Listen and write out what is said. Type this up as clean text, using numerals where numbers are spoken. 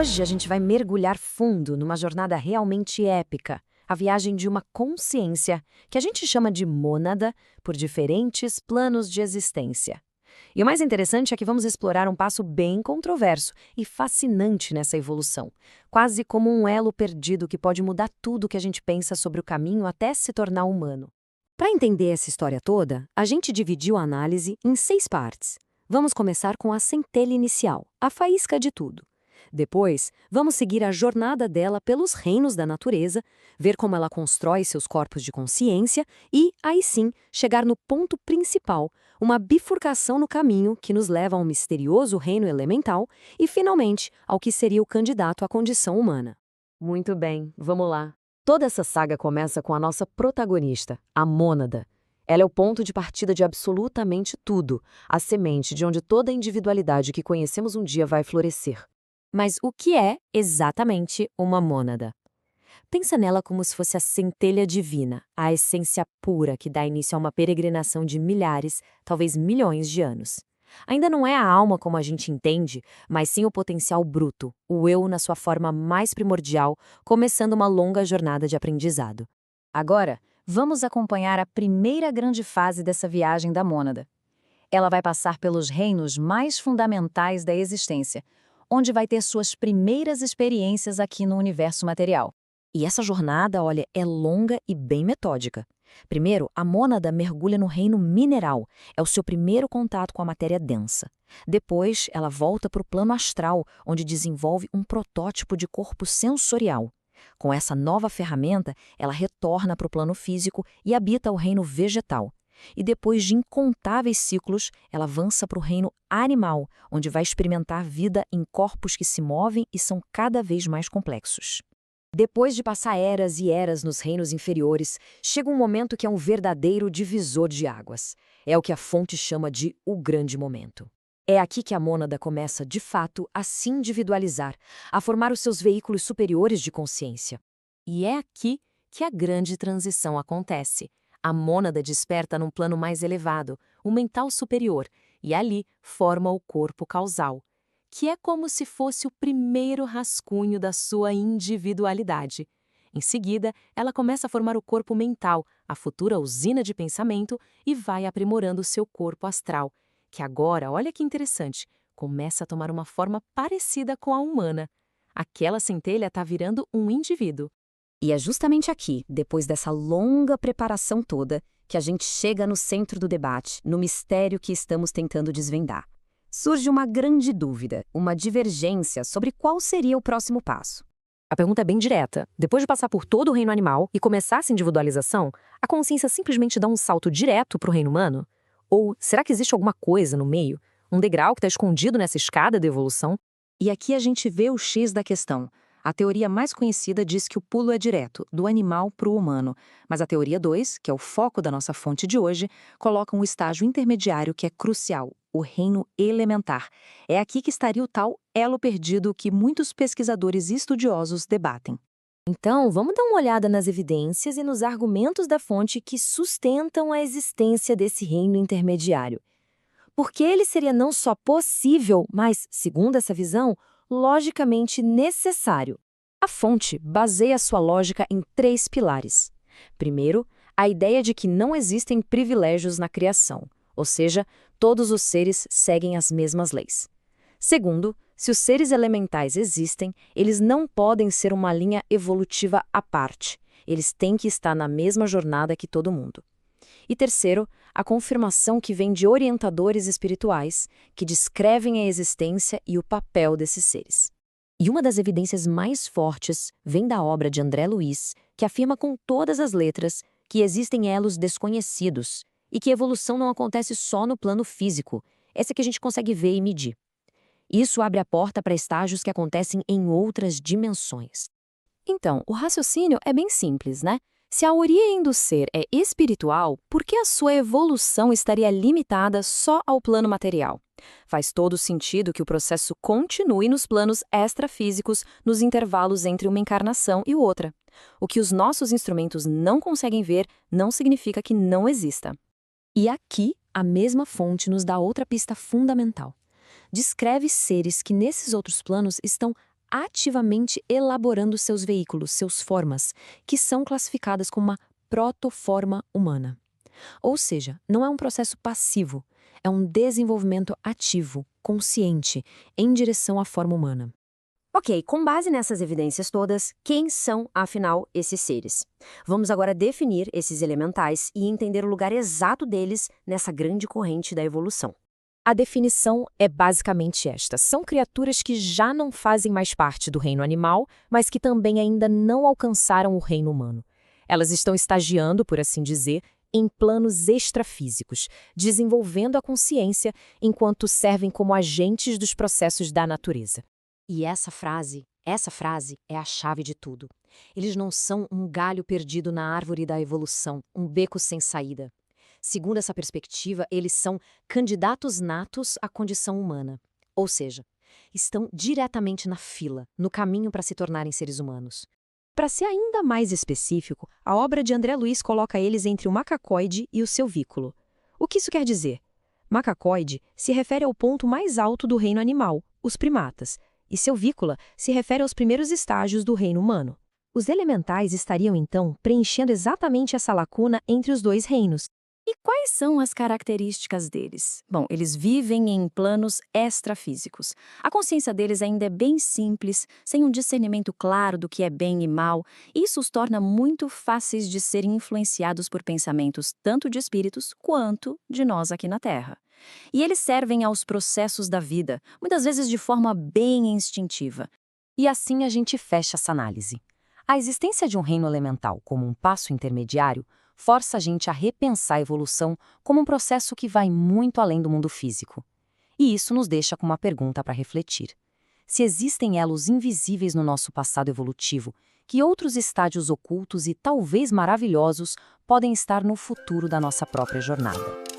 Hoje a gente vai mergulhar fundo numa jornada realmente épica, a viagem de uma consciência, que a gente chama de mônada, por diferentes planos de existência. E o mais interessante é que vamos explorar um passo bem controverso e fascinante nessa evolução, quase como um elo perdido que pode mudar tudo o que a gente pensa sobre o caminho até se tornar humano. Para entender essa história toda, a gente dividiu a análise em 6 partes. Vamos começar com a centelha inicial, a faísca de tudo. Depois, vamos seguir a jornada dela pelos reinos da natureza, ver como ela constrói seus corpos de consciência e, aí sim, chegar no ponto principal, uma bifurcação no caminho que nos leva a um misterioso reino elemental e, finalmente, ao que seria o candidato à condição humana. Muito bem, vamos lá. Toda essa saga começa com a nossa protagonista, a mônada. Ela é o ponto de partida de absolutamente tudo, a semente de onde toda a individualidade que conhecemos um dia vai florescer. Mas o que é exatamente uma mônada? Pensa nela como se fosse a centelha divina, a essência pura que dá início a uma peregrinação de milhares, talvez milhões de anos. Ainda não é a alma como a gente entende, mas sim o potencial bruto, o eu na sua forma mais primordial, começando uma longa jornada de aprendizado. Agora, vamos acompanhar a primeira grande fase dessa viagem da mônada. Ela vai passar pelos reinos mais fundamentais da existência, onde vai ter suas primeiras experiências aqui no universo material. E essa jornada, olha, é longa e bem metódica. Primeiro, a mônada mergulha no reino mineral, é o seu primeiro contato com a matéria densa. Depois, ela volta para o plano astral, onde desenvolve um protótipo de corpo sensorial. Com essa nova ferramenta, ela retorna para o plano físico e habita o reino vegetal. E depois de incontáveis ciclos, ela avança para o reino animal, onde vai experimentar vida em corpos que se movem e são cada vez mais complexos. Depois de passar eras e eras nos reinos inferiores, chega um momento que é um verdadeiro divisor de águas. É o que a fonte chama de o grande momento. É aqui que a mônada começa, de fato, a se individualizar, a formar os seus veículos superiores de consciência. E é aqui que a grande transição acontece. A mônada desperta num plano mais elevado, o mental superior, e ali forma o corpo causal, que é como se fosse o primeiro rascunho da sua individualidade. Em seguida, ela começa a formar o corpo mental, a futura usina de pensamento, e vai aprimorando seu corpo astral, que agora, olha que interessante, começa a tomar uma forma parecida com a humana. Aquela centelha está virando um indivíduo. E é justamente aqui, depois dessa longa preparação toda, que a gente chega no centro do debate, no mistério que estamos tentando desvendar. Surge uma grande dúvida, uma divergência sobre qual seria o próximo passo. A pergunta é bem direta. Depois de passar por todo o reino animal e começar essa individualização, a consciência simplesmente dá um salto direto para o reino humano? Ou será que existe alguma coisa no meio? Um degrau que está escondido nessa escada da evolução? E aqui a gente vê o X da questão. A teoria mais conhecida diz que o pulo é direto, do animal para o humano, mas a teoria 2, que é o foco da nossa fonte de hoje, coloca um estágio intermediário que é crucial, o reino elementar. É aqui que estaria o tal elo perdido que muitos pesquisadores e estudiosos debatem. Então, vamos dar uma olhada nas evidências e nos argumentos da fonte que sustentam a existência desse reino intermediário. Porque ele seria não só possível, mas, segundo essa visão, logicamente necessário. A fonte baseia sua lógica em 3 pilares. Primeiro, a ideia de que não existem privilégios na criação, ou seja, todos os seres seguem as mesmas leis. Segundo, se os seres elementais existem, eles não podem ser uma linha evolutiva à parte. Eles têm que estar na mesma jornada que todo mundo. E terceiro, a confirmação que vem de orientadores espirituais que descrevem a existência e o papel desses seres. E uma das evidências mais fortes vem da obra de André Luiz, que afirma com todas as letras que existem elos desconhecidos e que a evolução não acontece só no plano físico, essa que a gente consegue ver e medir. Isso abre a porta para estágios que acontecem em outras dimensões. Então, o raciocínio é bem simples, né? Se a origem do ser é espiritual, por que a sua evolução estaria limitada só ao plano material? Faz todo sentido que o processo continue nos planos extrafísicos, nos intervalos entre uma encarnação e outra. O que os nossos instrumentos não conseguem ver não significa que não exista. E aqui, a mesma fonte nos dá outra pista fundamental. Descreve seres que nesses outros planos estão ativamente elaborando seus veículos, seus formas, que são classificadas como uma protoforma humana. Ou seja, não é um processo passivo, é um desenvolvimento ativo, consciente, em direção à forma humana. Ok, com base nessas evidências todas, quem são, afinal, esses seres? Vamos agora definir esses elementais e entender o lugar exato deles nessa grande corrente da evolução. A definição é basicamente esta: são criaturas que já não fazem mais parte do reino animal, mas que também ainda não alcançaram o reino humano. Elas estão estagiando, por assim dizer, em planos extrafísicos, desenvolvendo a consciência enquanto servem como agentes dos processos da natureza. E essa frase é a chave de tudo. Eles não são um galho perdido na árvore da evolução, um beco sem saída. Segundo essa perspectiva, eles são candidatos natos à condição humana. Ou seja, estão diretamente na fila, no caminho para se tornarem seres humanos. Para ser ainda mais específico, a obra de André Luiz coloca eles entre o macacoide e o silvículo. O que isso quer dizer? Macacoide se refere ao ponto mais alto do reino animal, os primatas, e silvícola se refere aos primeiros estágios do reino humano. Os elementais estariam, então, preenchendo exatamente essa lacuna entre os dois reinos. E quais são as características deles? Bom, eles vivem em planos extrafísicos. A consciência deles ainda é bem simples, sem um discernimento claro do que é bem e mal. Isso os torna muito fáceis de serem influenciados por pensamentos tanto de espíritos quanto de nós aqui na Terra. E eles servem aos processos da vida, muitas vezes de forma bem instintiva. E assim a gente fecha essa análise. A existência de um reino elemental como um passo intermediário força a gente a repensar a evolução como um processo que vai muito além do mundo físico. E isso nos deixa com uma pergunta para refletir. Se existem elos invisíveis no nosso passado evolutivo, que outros estádios ocultos e talvez maravilhosos podem estar no futuro da nossa própria jornada?